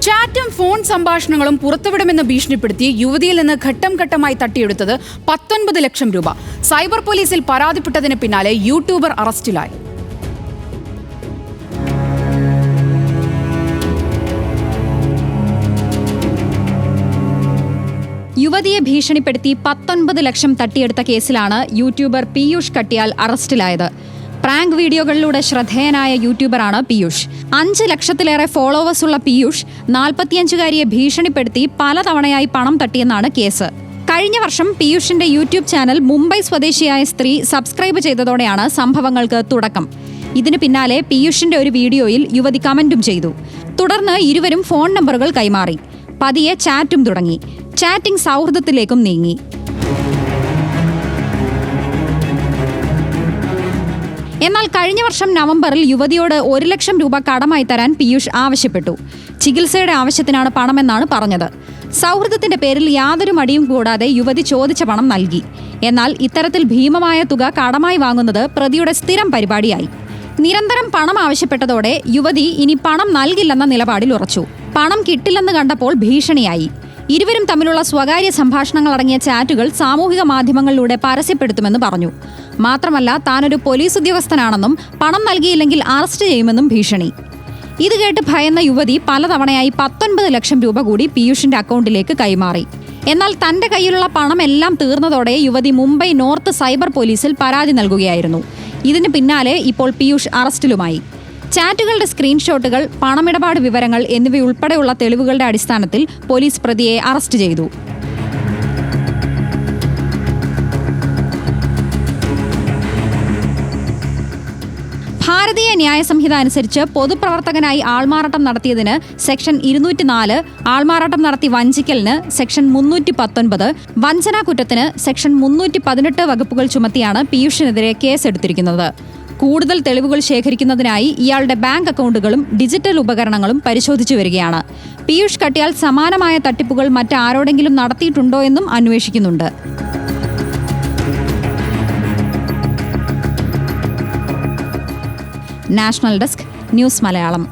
ചാറ്റും phone സംഭാഷണങ്ങളും പുറത്തുവിടുമെന്ന് ഭീഷണിപ്പെടുത്തി യുവതിയിൽ നിന്ന് ഘട്ടം ഘട്ടമായി തട്ടിയെടുത്തത് 19 ലക്ഷം രൂപ. സൈബർ പോലീസിൽ പരാതിപ്പെട്ടതിന് പിന്നാലെ യൂട്യൂബർ അറസ്റ്റിലായി. യുവതിയെ ഭീഷണിപ്പെടുത്തി 19 ലക്ഷം തട്ടിയെടുത്ത കേസിലാണ് യൂട്യൂബർ പീയൂഷ് കട്ടിയാൽ അറസ്റ്റിലായത്. പ്രാങ്ക് വീഡിയോകളിലൂടെ ശ്രദ്ധേയനായ യൂട്യൂബറാണ് പീയൂഷ്. 5 ലക്ഷത്തിലേറെ ഫോളോവേഴ്സുള്ള പീയൂഷ് 45-കാരിയെ ഭീഷണിപ്പെടുത്തി പലതവണയായി പണം തട്ടിയെന്നാണ് കേസ്. കഴിഞ്ഞ വർഷം പീയൂഷിന്റെ യൂട്യൂബ് ചാനൽ മുംബൈ സ്വദേശിയായ സ്ത്രീ സബ്സ്ക്രൈബ് ചെയ്തതോടെയാണ് സംഭവങ്ങൾക്ക് തുടക്കം. ഇതിന് പിന്നാലെ പീയൂഷിന്റെ ഒരു വീഡിയോയിൽ യുവതി കമന്റും ചെയ്തു. തുടർന്ന് ഇരുവരും ഫോൺ നമ്പറുകൾ കൈമാറി. പതിയെ ചാറ്റും തുടങ്ങി. ചാറ്റിംഗ് സൗഹൃദത്തിലേക്കും നീങ്ങി. എന്നാൽ കഴിഞ്ഞ വർഷം നവംബറിൽ യുവതിയോട് 1 ലക്ഷം രൂപ കടമായി തരാൻ പീയൂഷ് ആവശ്യപ്പെട്ടു. ചികിത്സയുടെ ആവശ്യത്തിനാണ് പണമെന്നാണ് പറഞ്ഞത്. സൗഹൃദത്തിന്റെ പേരിൽ യാതൊരു മടിയും കൂടാതെ യുവതി ചോദിച്ച പണം നൽകി. എന്നാൽ ഇത്തരത്തിൽ ഭീമമായ തുക കടമായി വാങ്ങുന്നത് പ്രതിയുടെ സ്ഥിരം പരിപാടിയായി. നിരന്തരം പണം ആവശ്യപ്പെട്ടതോടെ യുവതി ഇനി പണം നൽകില്ലെന്ന നിലപാടിൽ ഉറച്ചു. പണം കിട്ടില്ലെന്ന് കണ്ടപ്പോൾ ഭീഷണിയായി. ഇരുവരും തമ്മിലുള്ള സ്വകാര്യ സംഭാഷണങ്ങൾ അടങ്ങിയ ചാറ്റുകൾ സാമൂഹിക മാധ്യമങ്ങളിലൂടെ പരസ്യപ്പെടുത്തുമെന്ന് പറഞ്ഞു. മാത്രമല്ല, താനൊരു പോലീസ് ഉദ്യോഗസ്ഥനാണെന്നും പണം നൽകിയില്ലെങ്കിൽ അറസ്റ്റ് ചെയ്യുമെന്നും ഭീഷണി. ഇത് കേട്ട് ഭയന്ന യുവതി പലതവണയായി 19 ലക്ഷം രൂപ കൂടി പീയൂഷിന്റെ അക്കൗണ്ടിലേക്ക് കൈമാറി. എന്നാൽ തന്റെ കയ്യിലുള്ള പണമെല്ലാം തീർന്നതോടെ യുവതി മുംബൈ നോർത്ത് സൈബർ പോലീസിൽ പരാതി നൽകുകയായിരുന്നു. ഇതിന് പിന്നാലെ ഇപ്പോൾ പീയൂഷ് അറസ്റ്റിലുമായി. ചാറ്റുകളുടെ സ്ക്രീൻഷോട്ടുകൾ, പണമിടപാട് വിവരങ്ങൾ എന്നിവയുൾപ്പെടെയുള്ള തെളിവുകളുടെ അടിസ്ഥാനത്തിൽ പോലീസ് പ്രതിയെ അറസ്റ്റ് ചെയ്തു. ഭാരതീയ ന്യായ സംഹിത അനുസരിച്ച് പൊതുപ്രവർത്തകനായി ആൾമാറാട്ടം നടത്തിയതിന് സെക്ഷൻ 204, ആൾമാറാട്ടം നടത്തി വഞ്ചിക്കലിന് സെക്ഷൻ 319, വഞ്ചനാ കുറ്റത്തിന് സെക്ഷൻ 318 വകുപ്പുകൾ ചുമത്തിയാണ് പീയൂഷിനെതിരെ കേസെടുത്തിരിക്കുന്നത്. കൂടുതൽ തെളിവുകൾ ശേഖരിക്കുന്നതിനായി ഇയാളുടെ ബാങ്ക് അക്കൗണ്ടുകളും ഡിജിറ്റൽ ഉപകരണങ്ങളും പരിശോധിച്ചു വരികയാണ്. പീയൂഷ് കട്ടിയാൽ സമാനമായ തട്ടിപ്പുകൾ മറ്റാരോടെങ്കിലും നടത്തിയിട്ടുണ്ടോ എന്നും അന്വേഷിക്കുന്നുണ്ട്. National desk, news Malayalam.